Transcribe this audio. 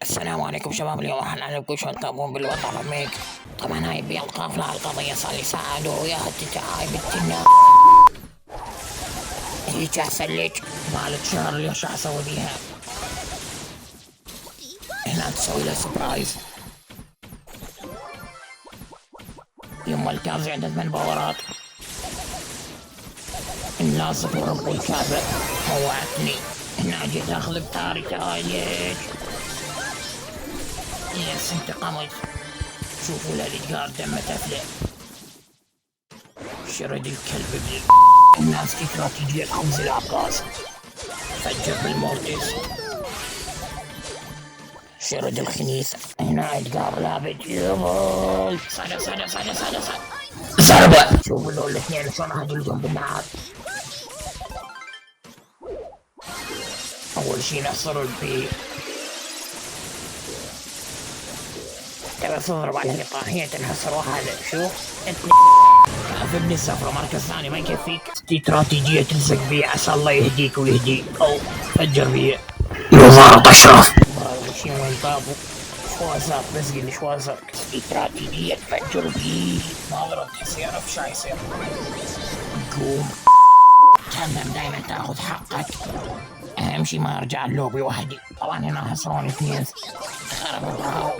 السلام عليكم شباب، اليوم راح نعلمكم شلون تقومون بالوضع العميق. طبعا هاي بيا القافلة على القضية، صار لي ساعة ادور وياها هاي بالتنا. هيك احسن لك مالك شهر، ليش راح اسوي بيها؟ هنا تسوي له سبرايز. يما الكاز عنده 8 باورات. الناصف ورب الكعبة موعتني. هنا جيت اخذ بتاركة هاي ليش؟ يس انتقمت. شوفوا الالجار دمه تفلة. شرد الكلب الناس كثرة تجي الخبز العباس. فجر بالمورتس. شرد الخنيس. هنا الجار لابد يبول. صدى ضربة. شوفوا له الاثنين شلون هدلهم بالنعال. اول شي نحصر البي. تبى تضرب على الطاحية تنحصر واحد. شوف ابن السفرة مركز ثاني ما يكفيك. استراتيجية تلزق بيه عسى الله يهديك ويهديك. او فجر بيه يضارب اشرف. هذا شي وين بابو شوازك، بس قل لي شوازك. استراتيجية تفجر بيه ناظرة تحس يعرف شو يصير. قوم تمام دايما تاخذ حقك. اهم شي ما ارجع اللوبي وحدي. طبعا هنا حصروني اثنين خرب الراو.